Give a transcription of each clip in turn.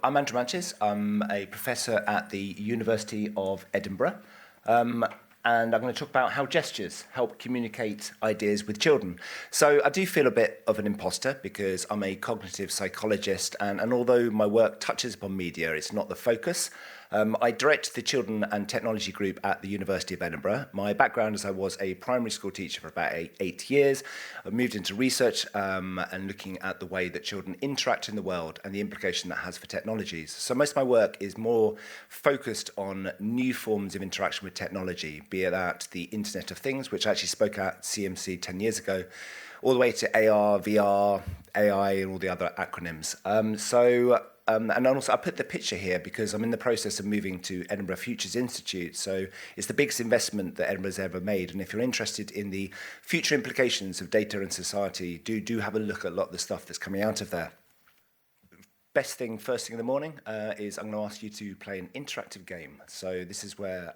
I'm Andrew Manches. I'm a professor at the University of Edinburgh, and I'm going to talk about how gestures help communicate ideas with children. So I do feel a bit of an imposter because I'm a cognitive psychologist, and although my work touches upon media, it's not the focus. I direct the Children and Technology Group at the University of Edinburgh. My background is I was a primary school teacher for about eight years. I moved into research and looking at the way that children interact in the world and the implication that has for technologies. So most of my work is more focused on new forms of interaction with technology, be it that the Internet of Things, which I actually spoke at CMC 10 years ago, all the way to AR, VR, AI, and all the other acronyms. And also I put the picture here because I'm in the process of moving to Edinburgh Futures Institute. So it's the biggest investment that Edinburgh's ever made. And if you're interested in the future implications of data and society, do have a look at a lot of the stuff that's coming out of there. First thing in the morning is I'm going to ask you to play an interactive game. So this is where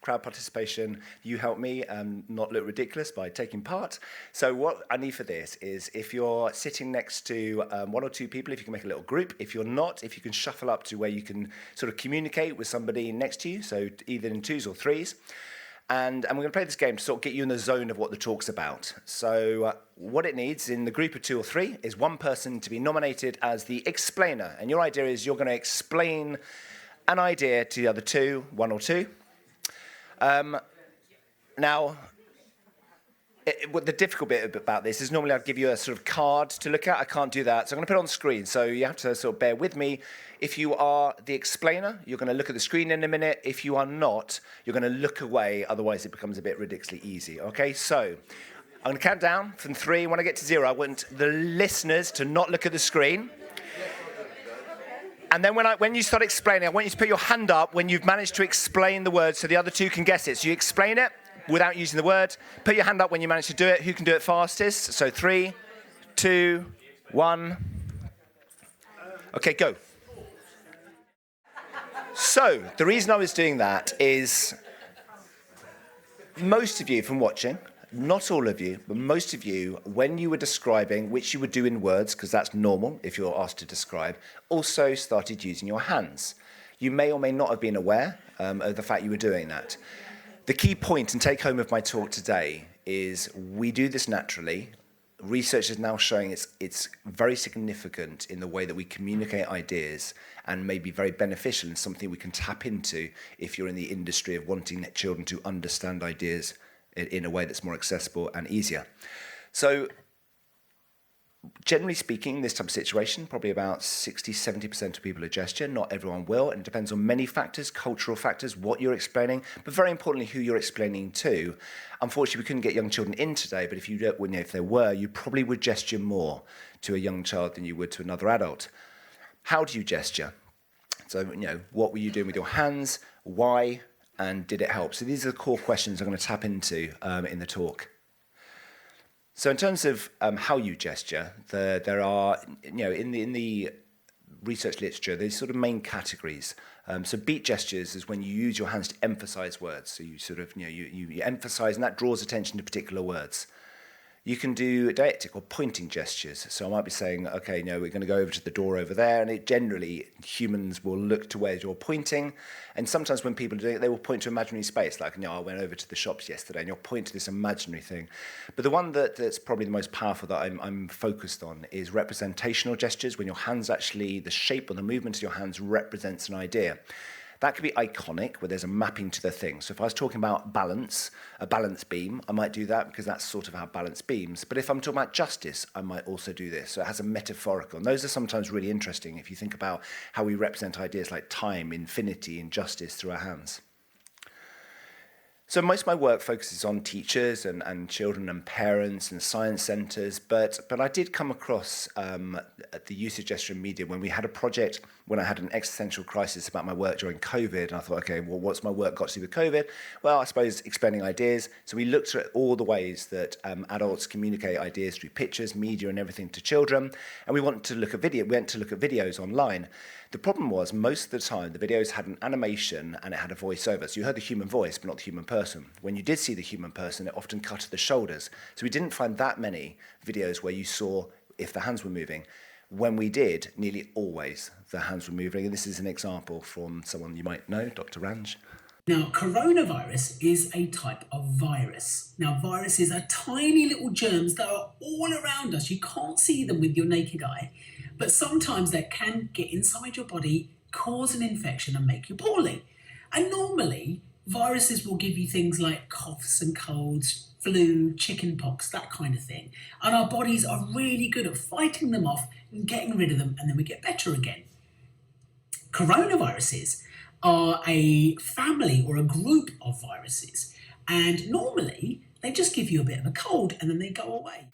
crowd participation, you help me not look ridiculous by taking part. So what I need for this is if you're sitting next to one or two people, if you can make a little group. If you're not, if you can shuffle up to where you can sort of communicate with somebody next to you, so either in twos or threes. And we're going to play this game to sort of get you in the zone of what the talk's about. So what it needs in the group of two or three is one person to be nominated as the explainer. And your idea is you're going to explain an idea to the other two, one or two. Now, what the difficult bit about this is normally I'd give you a sort of card to look at. I can't do that, so I'm going to put it on the screen. So you have to sort of bear with me. If you are the explainer, you're going to look at the screen in a minute. If you are not, you're going to look away. Otherwise, it becomes a bit ridiculously easy. Okay, so I'm going to count down from 3. When I get to 0, I want the listeners to not look at the screen. And then when you start explaining, I want you to put your hand up when you've managed to explain the word so the other two can guess it. So you explain it without using the word. Put your hand up when you manage to do it. Who can do it fastest? So 3, 2, 1. Okay, go. So the reason I was doing that is most of you from watching, not all of you, but most of you, when you were describing, which you would do in words, because that's normal if you're asked to describe, also started using your hands. You may or may not have been aware of the fact you were doing that. The key point and take home of my talk today is we do this naturally. Research is now showing it's very significant in the way that we communicate ideas and may be very beneficial and something we can tap into if you're in the industry of wanting children to understand ideas in a way that's more accessible and easier. So generally speaking, this type of situation, probably about 60-70% of people are gesture. Not everyone will, and it depends on many factors, cultural factors, what you're explaining, but very importantly, who you're explaining to. Unfortunately, we couldn't get young children in today, but if there were, you probably would gesture more to a young child than you would to another adult. How do you gesture? So, what were you doing with your hands? Why? And did it help? So these are the core questions I'm going to tap into in the talk. So in terms of how you gesture, there are, in the research literature, there's sort of main categories. So beat gestures is when you use your hands to emphasize words. So you sort of, you emphasize, and that draws attention to particular words. You can do didactic or pointing gestures. So I might be saying, okay, we're going to go over to the door over there, and generally humans will look to where you're pointing. And sometimes when people do it, they will point to imaginary space, like, I went over to the shops yesterday, and you'll point to this imaginary thing. But the one that's probably the most powerful that I'm focused on is representational gestures, when your hands actually, the shape or the movement of your hands represents an idea. That could be iconic, where there's a mapping to the thing. So if I was talking about balance, a balance beam, I might do that because that's sort of how balance beams. But if I'm talking about justice, I might also do this. So it has a metaphorical. And those are sometimes really interesting if you think about how we represent ideas like time, infinity, and justice through our hands. So most of my work focuses on teachers and children and parents and science centres, but I did come across the use of gesture in media when we had a project when I had an existential crisis about my work during COVID, and I thought, okay, well, what's my work got to do with COVID? Well, I suppose explaining ideas. So we looked at all the ways that adults communicate ideas through pictures, media, and everything to children, and we went to look at videos online. The problem was, most of the time, the videos had an animation and it had a voiceover. So you heard the human voice, but not the human person. When you did see the human person, it often cut at the shoulders. So we didn't find that many videos where you saw if the hands were moving. When we did, nearly always the hands were moving. And this is an example from someone you might know, Dr. Ranj. Now, coronavirus is a type of virus. Now, viruses are tiny little germs that are all around us. You can't see them with your naked eye, but sometimes they can get inside your body, cause an infection and make you poorly. And normally, viruses will give you things like coughs and colds, flu, chicken pox, that kind of thing. And our bodies are really good at fighting them off and getting rid of them, and then we get better again. Coronaviruses are a family or a group of viruses, and normally they just give you a bit of a cold and then they go away.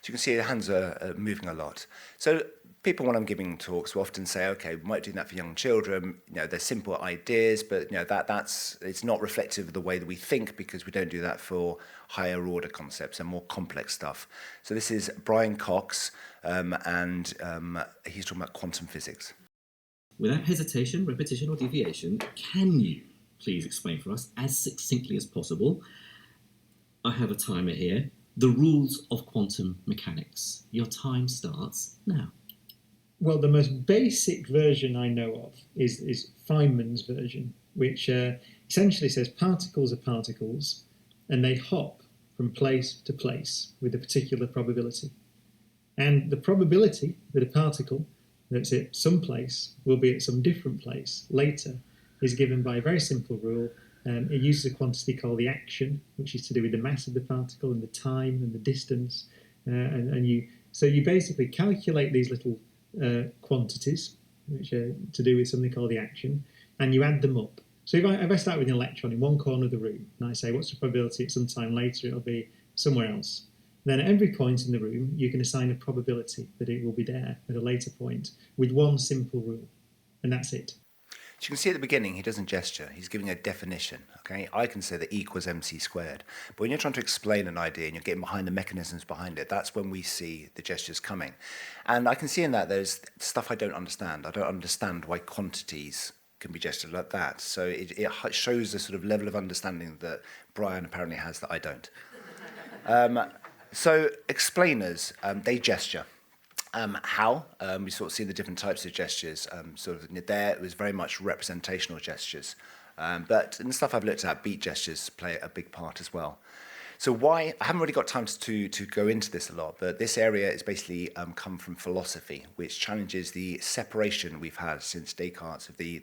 So you can see the hands are moving a lot. So people, when I'm giving talks, will often say, okay, we might do that for young children. They're simple ideas, but it's not reflective of the way that we think, because we don't do that for higher order concepts and more complex stuff. So this is Brian Cox, and he's talking about quantum physics. Without hesitation, repetition, or deviation, can you please explain for us, as succinctly as possible, I have a timer here, the rules of quantum mechanics? Your time starts now. Well, the most basic version I know of is Feynman's version, which essentially says particles are particles, and they hop from place to place with a particular probability. And the probability that a particle that's at some place will be at some different place later is given by a very simple rule. It uses a quantity called the action, which is to do with the mass of the particle and the time and the distance. So you basically calculate these little quantities, which are to do with something called the action, and you add them up. So if I start with an electron in one corner of the room, and I say, what's the probability at some time later it'll be somewhere else? Then at every point in the room, you can assign a probability that it will be there at a later point with one simple rule, and that's it. So you can see at the beginning, he doesn't gesture. He's giving a definition. Okay, I can say that E equals mc squared. But when you're trying to explain an idea and you're getting behind the mechanisms behind it, that's when we see the gestures coming. And I can see in that there's stuff I don't understand. I don't understand why quantities can be gestured like that. So it shows the sort of level of understanding that Brian apparently has that I don't. So explainers, they gesture. How? We sort of see the different types of gestures. There, it was very much representational gestures. But in the stuff I've looked at, beat gestures play a big part as well. So why? I haven't really got time to go into this a lot, but this area is basically come from philosophy, which challenges the separation we've had since Descartes of the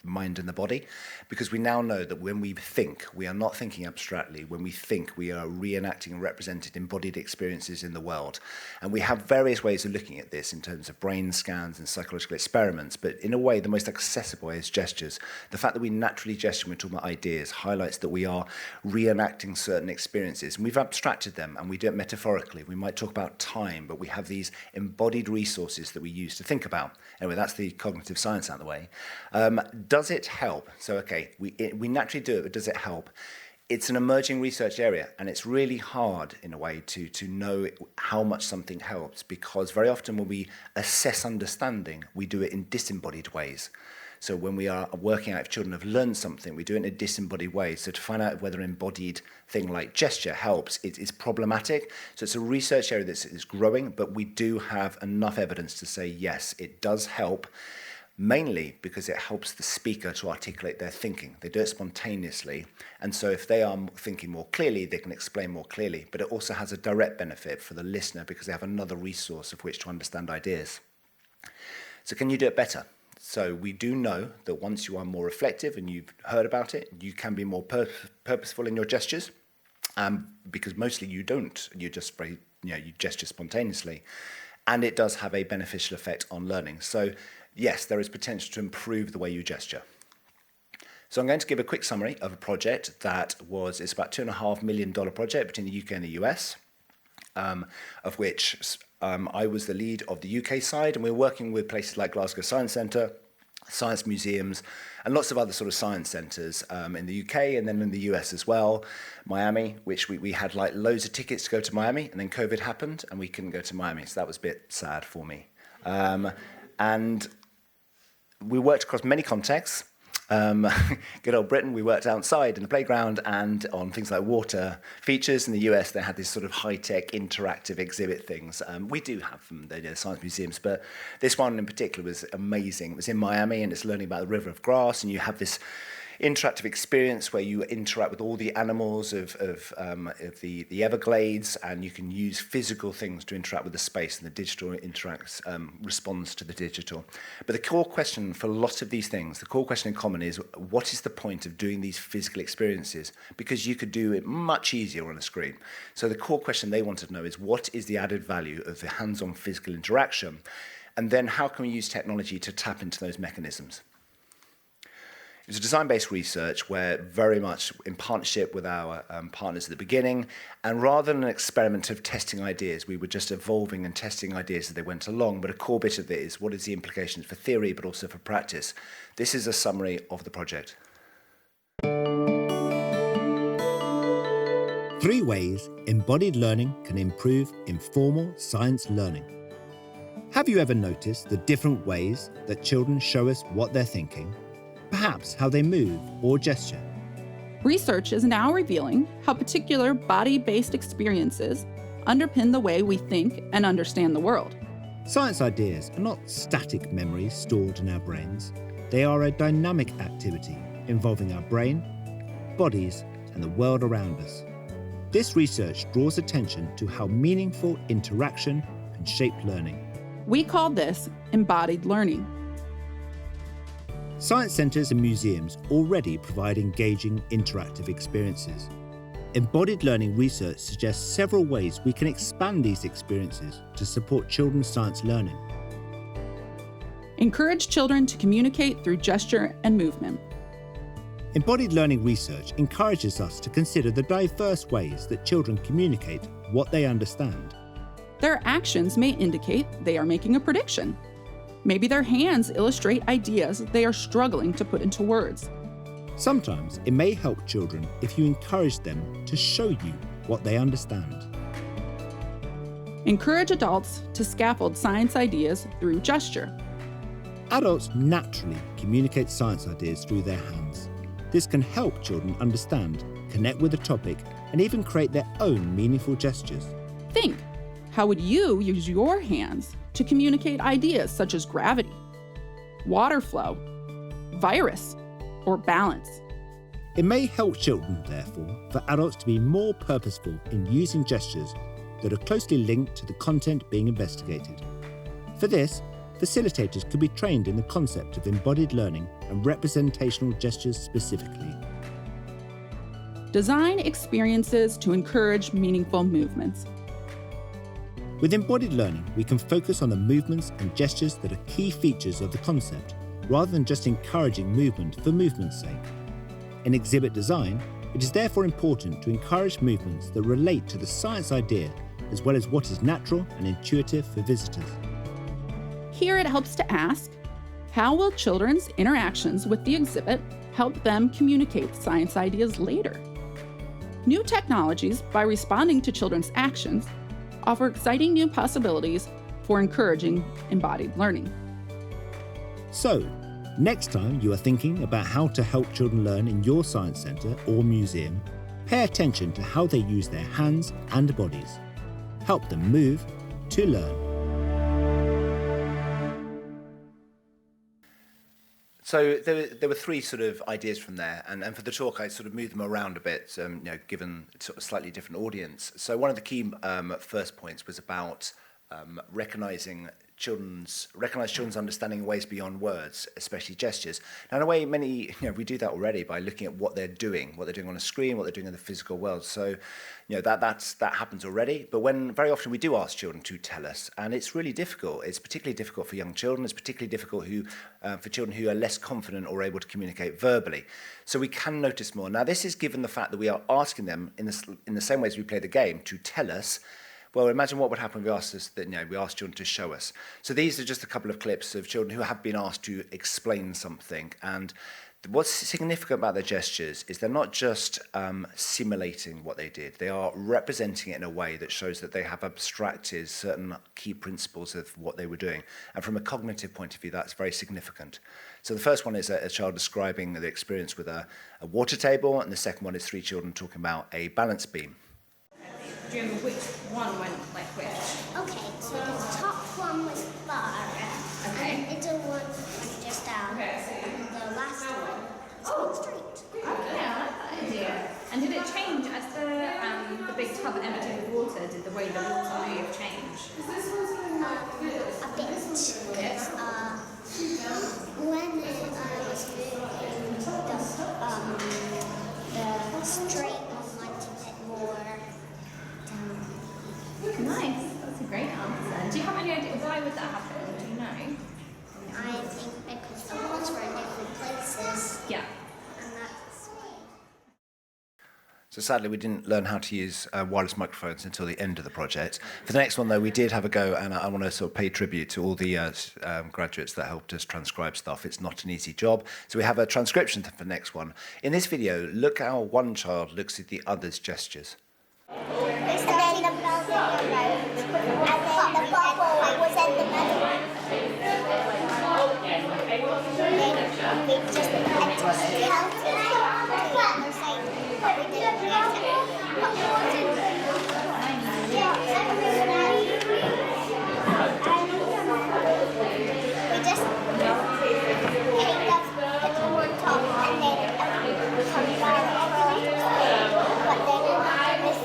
mind and the body, because we now know that when we think, we are not thinking abstractly. When we think, we are reenacting and representing embodied experiences in the world. And we have various ways of looking at this in terms of brain scans and psychological experiments, but in a way, the most accessible way is gestures. The fact that we naturally gesture when we're talking about ideas highlights that we are reenacting certain experiences. And we've abstracted them, and we do it metaphorically. We might talk about time, but we have these embodied resources that we use to think about. Anyway, that's the cognitive science out of the way. Does it help? So, okay, we naturally do it, but does it help? It's an emerging research area, and it's really hard, in a way, to know how much something helps, because very often when we assess understanding, we do it in disembodied ways. So when we are working out if children have learned something, we do it in a disembodied way. So to find out whether an embodied thing like gesture helps, it is problematic. So it's a research area that is growing, but we do have enough evidence to say, yes, it does help. Mainly because it helps the speaker to articulate their thinking. They do it spontaneously, and so if they are thinking more clearly, they can explain more clearly, but it also has a direct benefit for the listener because they have another resource of which to understand ideas. So can you do it better? So we do know that once you are more reflective and you've heard about it, you can be more purposeful in your gestures, because mostly you don't. You just you gesture spontaneously, and it does have a beneficial effect on learning. So yes, there is potential to improve the way you gesture. So I'm going to give a quick summary of a project that it's about $2.5 million project between the UK and the US, of which I was the lead of the UK side, and we're working with places like Glasgow Science Centre, science museums, and lots of other sort of science centres in the UK and then in the US as well. Miami, which we had like loads of tickets to go to Miami, and then COVID happened and we couldn't go to Miami, so that was a bit sad for me. And we worked across many contexts, Good old Britain, we worked outside in the playground and on things like water features. In the US, they had these sort of high-tech interactive exhibit things. We do have them, the science museums, but this one in particular was amazing. It was in Miami, and it's learning about the river of grass, and you have this interactive experience where you interact with all the animals of the Everglades, and you can use physical things to interact with the space, and the digital responds to the digital. But the core question for a lot of these things, the core question in common is, what is the point of doing these physical experiences? Because you could do it much easier on a screen. So the core question they wanted to know is, what is the added value of the hands-on physical interaction? And then how can we use technology to tap into those mechanisms? It was a design-based research where very much in partnership with our partners at the beginning, and rather than an experiment of testing ideas, we were just evolving and testing ideas as they went along, but a core bit of it is what is the implications for theory but also for practice. This is a summary of the project. 3 ways embodied learning can improve informal science learning. Have you ever noticed the different ways that children show us what they're thinking? Perhaps how they move or gesture. Research is now revealing how particular body-based experiences underpin the way we think and understand the world. Science ideas are not static memories stored in our brains. They are a dynamic activity involving our brain, bodies, and the world around us. This research draws attention to how meaningful interaction can shape learning. We call this embodied learning. Science centres and museums already provide engaging, interactive experiences. Embodied learning research suggests several ways we can expand these experiences to support children's science learning. Encourage children to communicate through gesture and movement. Embodied learning research encourages us to consider the diverse ways that children communicate what they understand. Their actions may indicate they are making a prediction. Maybe their hands illustrate ideas they are struggling to put into words. Sometimes it may help children if you encourage them to show you what they understand. Encourage adults to scaffold science ideas through gesture. Adults naturally communicate science ideas through their hands. This can help children understand, connect with a topic, and even create their own meaningful gestures. Think, how would you use your hands to communicate ideas such as gravity, water flow, virus, or balance? It may help children, therefore, for adults to be more purposeful in using gestures that are closely linked to the content being investigated. For this, facilitators could be trained in the concept of embodied learning and representational gestures specifically. Design experiences to encourage meaningful movements. With embodied learning, we can focus on the movements and gestures that are key features of the concept, rather than just encouraging movement for movement's sake. In exhibit design, it is therefore important to encourage movements that relate to the science idea, as well as what is natural and intuitive for visitors. Here it helps to ask, how will children's interactions with the exhibit help them communicate science ideas later? New technologies, by responding to children's actions, offer exciting new possibilities for encouraging embodied learning. So, next time you are thinking about how to help children learn in your science centre or museum, pay attention to how they use their hands and bodies. Help them move to learn. So there were 3 sort of ideas from there, and for the talk I sort of moved them around a bit, given sort of slightly different audience. So one of the key first points was about recognise children's understanding in ways beyond words, especially gestures. Now, in a way, we do that already by looking at what they're doing on a screen, what they're doing in the physical world. So, that happens already. But very often we do ask children to tell us, and it's really difficult. It's particularly difficult for young children. It's particularly difficult for children who are less confident or able to communicate verbally. So we can notice more. Now, this is given the fact that we are asking them in the same way as we play the game to tell us. Well, imagine what would happen if we asked children to show us. So these are just a couple of clips of children who have been asked to explain something. And What's significant about their gestures is they're not just simulating what they did, they are representing it in a way that shows that they have abstracted certain key principles of what they were doing. And from a cognitive point of view, that's very significant. So the first one is a child describing the experience with a water table, and the second one is 3 children talking about a balance beam. Do you remember which one went like which? Okay, so the top one was bar, Okay. and the middle one went just down, and the last one was straight. Okay, I like that idea. And did it change as the big tub emptied with water? Did the way the water move change? A bit. Yes. When I was moving, the straight one went a bit more down. Nice. That's a great answer. Do you have any idea why would that happen? Do you know? I think because the walls were in different places, Yeah. and that's So sadly, we didn't learn how to use wireless microphones until the end of the project. For the next one, though, we did have a go, and I want to sort of pay tribute to all the graduates that helped us transcribe stuff. It's not an easy job. So we have a transcription for the next one. In this video, look how one child looks at the other's gestures. And then the bubble and then the bubble was in the middle. Then we just counted to the other side, but we didn't get it. We just picked up the one top and then it comes down across. But then this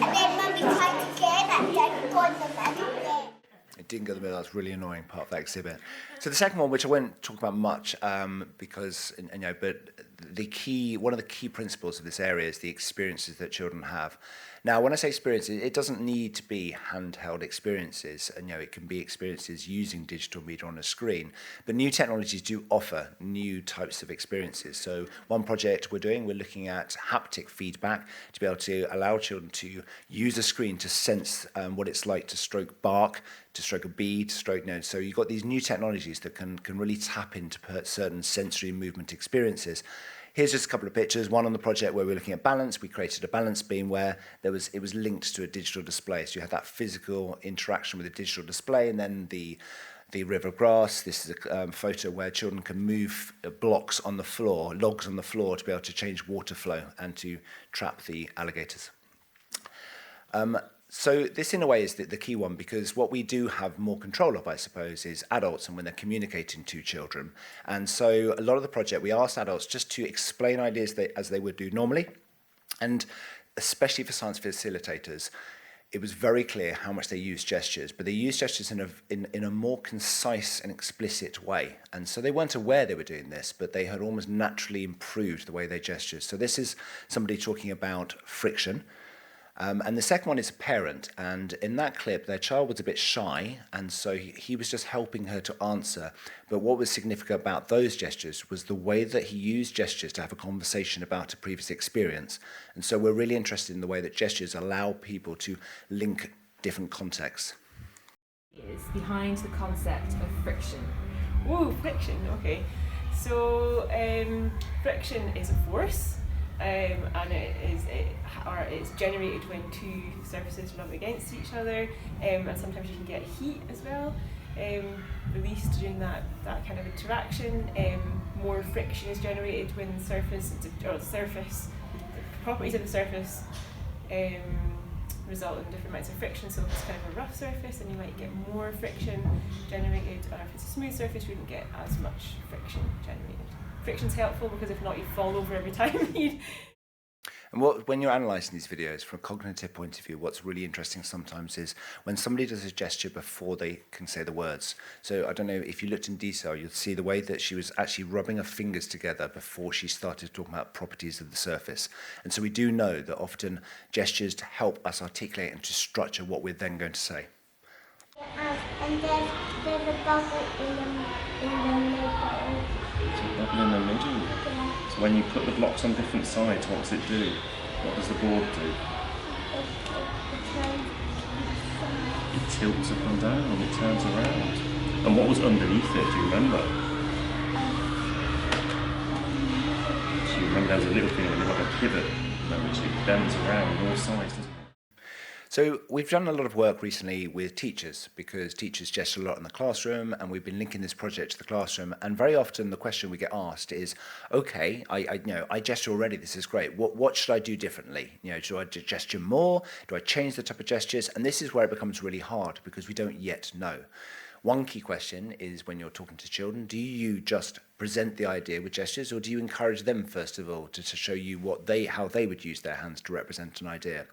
and then when we tried to get it, then it got in the middle there. It didn't go in the middle. That's a really annoying part of that exhibit. So the second one, which I won't talk about much, because but one of the key principles of this area is the experiences that children have. Now, when I say experiences, it doesn't need to be handheld experiences. And it can be experiences using digital media on a screen. But new technologies do offer new types of experiences. So one project we're looking at haptic feedback to be able to allow children to use a screen to sense what it's like to stroke bark, to stroke a bee, to stroke So you've got these new technologies that can really tap into certain sensory movement experiences. Here's just a couple of pictures. One on the project where we're looking at balance. We created a balance beam where it was linked to a digital display. So you had that physical interaction with a digital display, and then the river grass. This is a photo where children can move blocks on the floor, logs on the floor, to be able to change water flow and to trap the alligators. So this, in a way, is the key one, because what we do have more control of, I suppose, is adults and when they're communicating to children. And so a lot of the project, we asked adults just to explain ideas as they would do normally. And especially for science facilitators, it was very clear how much they use gestures, but they use gestures in a more concise and explicit way. And so they weren't aware they were doing this, but they had almost naturally improved the way they gestured. So this is somebody talking about friction. And the second one is a parent, and in that clip, their child was a bit shy, and so he was just helping her to answer. But what was significant about those gestures was the way that he used gestures to have a conversation about a previous experience. And so we're really interested in the way that gestures allow people to link different contexts. Is behind the concept of friction. Ooh, friction, okay. So friction is a force. And it's generated when two surfaces rub against each other, and sometimes you can get heat as well released during that kind of interaction. More friction is generated when the properties of the surface result in different amounts of friction. So if it's kind of a rough surface, then you might get more friction generated, or if it's a smooth surface, you wouldn't get as much friction generated. Friction's helpful because if not, you fall over every time. And when you're analysing these videos from a cognitive point of view, what's really interesting sometimes is when somebody does a gesture before they can say the words. So I don't know, if you looked in detail, you'd see the way that she was actually rubbing her fingers together before she started talking about properties of the surface. And so we do know that often gestures to help us articulate and to structure what we're then going to say. And there's a bubble in the middle. Bubble in the middle. So when you put the blocks on different sides, what does it do? What does the board do? It turns It tilts up and down, it turns around. And what was underneath it, do you remember? Do you remember there was a little thing like a pivot that which it bends around on all sides, doesn't it? So we've done a lot of work recently with teachers because teachers gesture a lot in the classroom, and we've been linking this project to the classroom. And very often the question we get asked is, okay, I gesture already. This is great. What should I do differently? Do I gesture more? Do I change the type of gestures? And this is where it becomes really hard because we don't yet know. One key question is when you're talking to children, do you just present the idea with gestures, or do you encourage them first of all to show you how they would use their hands to represent an idea?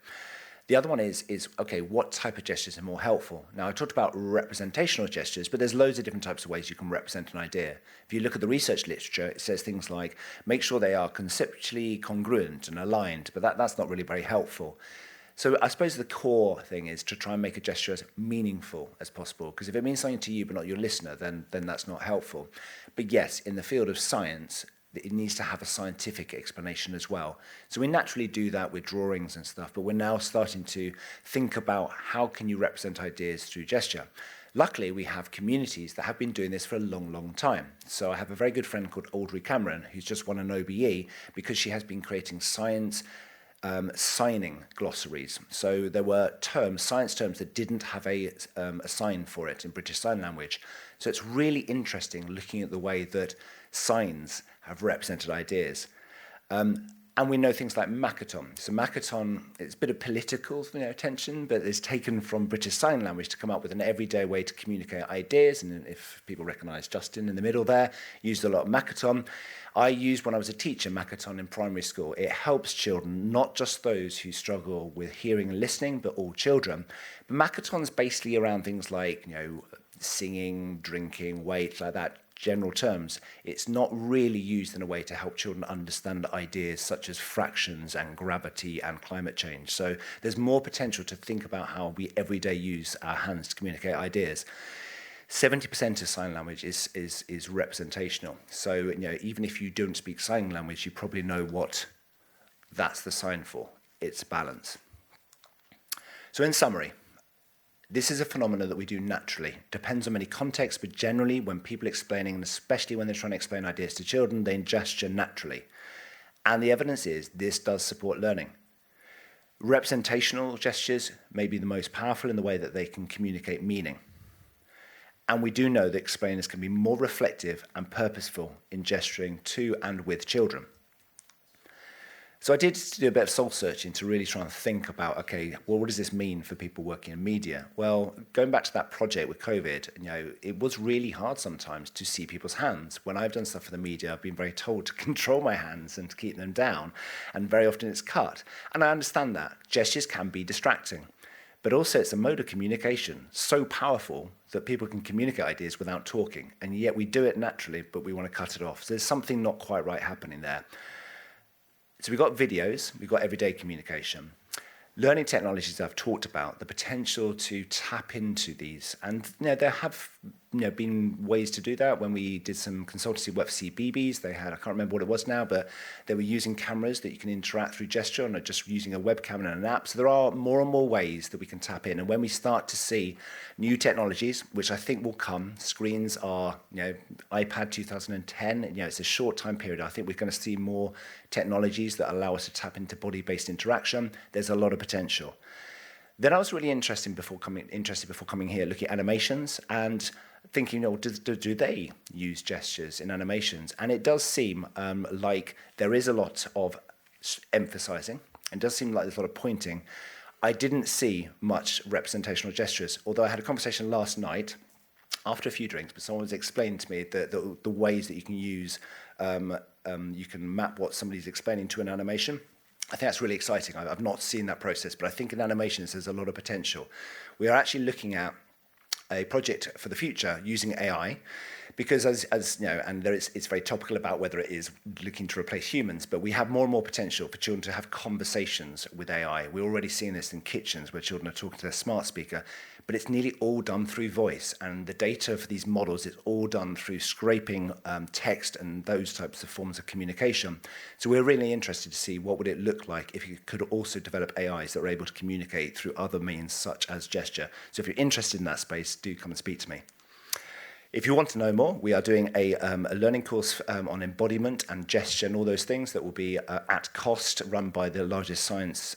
The other one is okay, what type of gestures are more helpful? Now, I talked about representational gestures, but there's loads of different types of ways you can represent an idea. If you look at the research literature, it says things like, make sure they are conceptually congruent and aligned, but that's not really very helpful. So I suppose the core thing is to try and make a gesture as meaningful as possible, because if it means something to you but not your listener, then that's not helpful. But yes, in the field of science, it needs to have a scientific explanation as well. So we naturally do that with drawings and stuff, but we're now starting to think about how can you represent ideas through gesture. Luckily, we have communities that have been doing this for a long, long time. So I have a very good friend called Audrey Cameron, who's just won an OBE because she has been creating science signing glossaries. So there were science terms that didn't have a sign for it in British Sign Language. So it's really interesting looking at the way that signs have represented ideas. And we know things like Makaton. So Makaton, it's a bit of political tension, but it's taken from British Sign Language to come up with an everyday way to communicate ideas. And if people recognise Justin in the middle there, used a lot of Makaton. I used, when I was a teacher, Makaton in primary school. It helps children, not just those who struggle with hearing and listening, but all children. But Makaton's basically around things like, singing, drinking, weight, like that, general terms. It's not really used in a way to help children understand ideas such as fractions and gravity and climate change. So there's more potential to think about how we everyday use our hands to communicate ideas. 70% of sign language is representational. So even if you don't speak sign language, you probably know what that's the sign for. It's balance. So in summary, this is a phenomenon that we do naturally. Depends on many contexts, but generally when people are explaining, and especially when they're trying to explain ideas to children, they gesture naturally. And the evidence is this does support learning. Representational gestures may be the most powerful in the way that they can communicate meaning. And we do know that explainers can be more reflective and purposeful in gesturing to and with children. So I did do a bit of soul searching to really try and think about, okay, well, what does this mean for people working in media? Well, going back to that project with COVID, it was really hard sometimes to see people's hands. When I've done stuff for the media, I've been very told to control my hands and to keep them down, and very often it's cut. And I understand that. Gestures can be distracting. But also it's a mode of communication so powerful that people can communicate ideas without talking, and yet we do it naturally, but we want to cut it off. So there's something not quite right happening there. So we've got videos, we've got everyday communication. Learning technologies I've talked about, the potential to tap into these. And there have been ways to do that. When we did some consultancy work for CBeebies, they had, I can't remember what it was now, but they were using cameras that you can interact through gesture and not just using a webcam and an app. So there are more and more ways that we can tap in. And when we start to see new technologies, which I think will come, screens are, iPad 2010, it's a short time period. I think we're going to see more technologies that allow us to tap into body-based interaction. There's a lot of potential. Then I was really interested before coming here, looking at animations and thinking, do they use gestures in animations? And it does seem like there is a lot of emphasizing, and does seem like there's a lot of pointing. I didn't see much representational gestures, although I had a conversation last night after a few drinks, but someone was explaining to me the ways that you can use, you can map what somebody's explaining to an animation. I think that's really exciting. I've not seen that process, but I think in animations there's a lot of potential. We are actually looking at a project for the future using AI, because as you know, and it's very topical about whether it is looking to replace humans, but we have more and more potential for children to have conversations with AI. We're already seeing this in kitchens where children are talking to their smart speaker, but it's nearly all done through voice. And the data for these models is all done through scraping text and those types of forms of communication. So we're really interested to see what would it look like if you could also develop AIs that are able to communicate through other means such as gesture. So if you're interested in that space, do come and speak to me. If you want to know more, we are doing a learning course on embodiment and gesture and all those things that will be at cost, run by the largest science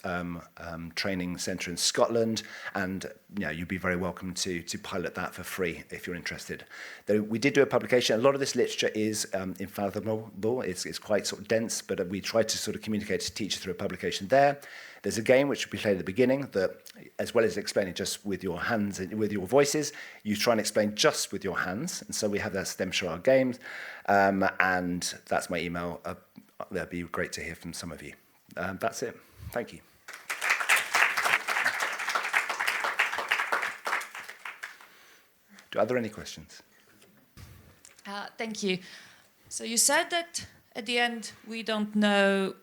training centre in Scotland. And you'd be very welcome to pilot that for free if you're interested. Though we did do a publication. A lot of this literature is unfathomable. It's quite sort of dense, but we tried to sort of communicate to teachers through a publication there. There's a game which we played at the beginning that, as well as explaining just with your hands and with your voices, you try and explain just with your hands. And so we have them show our games. And that's my email. That'd be great to hear from some of you. That's it. Thank you. Are there any questions? Thank you. So you said that at the end we don't know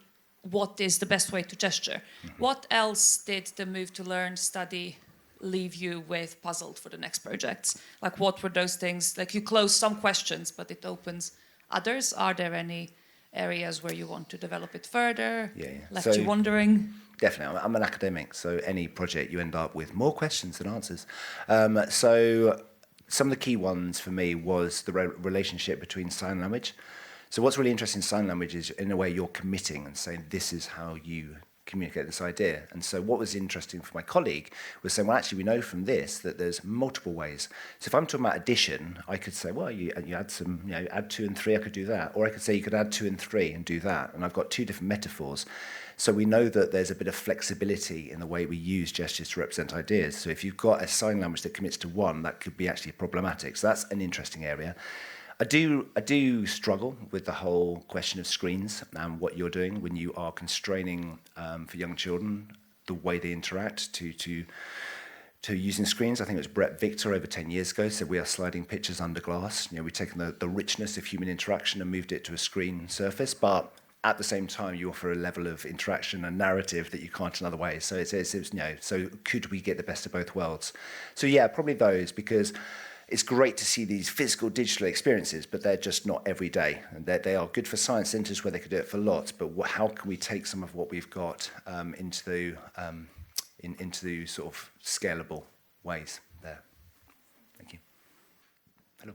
what is the best way to gesture. Mm-hmm. What else did the Move to Learn study leave you with puzzled for the next projects? Like, what were those things? Like, you close some questions, but it opens others. Are there any areas where you want to develop it further? Left you wondering? Definitely. I'm an academic, so any project you end up with more questions than answers. So some of the key ones for me was the relationship between sign language. So what's really interesting in sign language is, in a way, you're committing and saying, this is how you communicate this idea. And so what was interesting for my colleague was saying, well, actually, we know from this that there's multiple ways. So if I'm talking about addition, I could say, well, you add some, add 2 and 3, I could do that. Or I could say you could add 2 and 3 and do that. And I've got 2 different metaphors. So we know that there's a bit of flexibility in the way we use gestures to represent ideas. So if you've got a sign language that commits to one, that could be actually problematic. So that's an interesting area. I do struggle with the whole question of screens and what you're doing when you are constraining for young children the way they interact to using screens. I think it was Brett Victor over 10 years ago said we are sliding pictures under glass. We've taken the richness of human interaction and moved it to a screen surface, but at the same time you offer a level of interaction and narrative that you can't in other ways. So so could we get the best of both worlds? So yeah, probably those, because it's great to see these physical, digital experiences, but they're just not every day. And they are good for science centres where they could do it for lots, but how can we take some of what we've got into sort of scalable ways there? Thank you. Hello.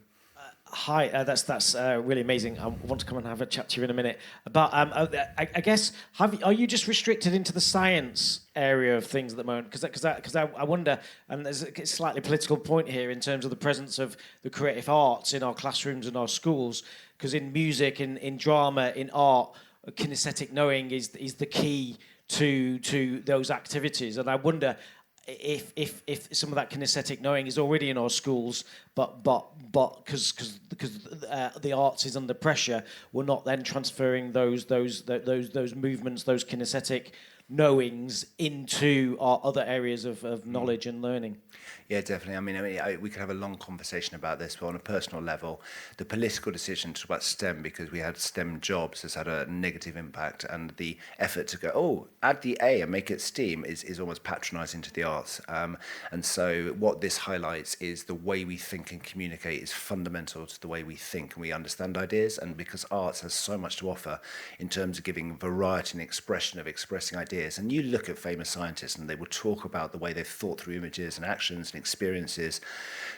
Hi, that's really amazing. I want to come and have a chat to you in a minute. But I guess, are you just restricted into the science area of things at the moment? Because I wonder, and there's a slightly political point here in terms of the presence of the creative arts in our classrooms and our schools. Because in music, in drama, in art, kinesthetic knowing is the key to those activities. And I wonder if some of that kinesthetic knowing is already in our schools, but because the arts is under pressure, we're not then transferring those movements, those kinesthetic knowings into our other areas of knowledge and learning. Yeah, definitely. I mean, we could have a long conversation about this, but on a personal level, the political decision to talk about STEM, because we had STEM jobs, has had a negative impact, and the effort to go, add the A and make it STEAM is almost patronising to the arts. And so what this highlights is the way we think and communicate is fundamental to the way we think and we understand ideas. And because arts has so much to offer in terms of giving variety and expression of expressing ideas. And you look at famous scientists and they will talk about the way they've thought through images and actions and experiences.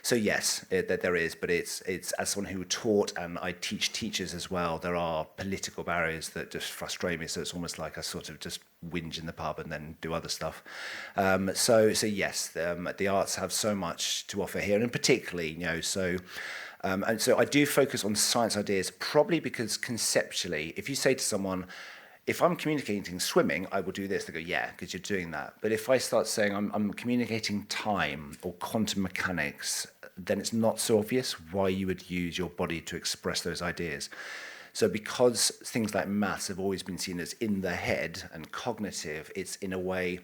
So yes, there is, but it's as someone who taught, and I teach teachers as well, there are political barriers that just frustrate me. So it's almost like I sort of just whinge in the pub and then do other stuff. So yes, the arts have so much to offer here, and particularly, and so I do focus on science ideas, probably because conceptually, if you say to someone, if I'm communicating swimming, I will do this. They go, yeah, because you're doing that. But if I start saying I'm communicating time or quantum mechanics, then it's not so obvious why you would use your body to express those ideas. So because things like maths have always been seen as in the head and cognitive, it's in a way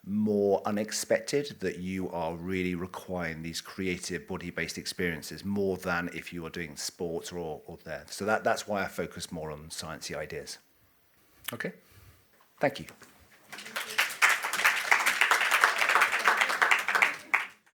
more unexpected that you are really requiring these creative body-based experiences more than if you are doing sports or there. So that's why I focus more on sciencey ideas. Okay, thank you.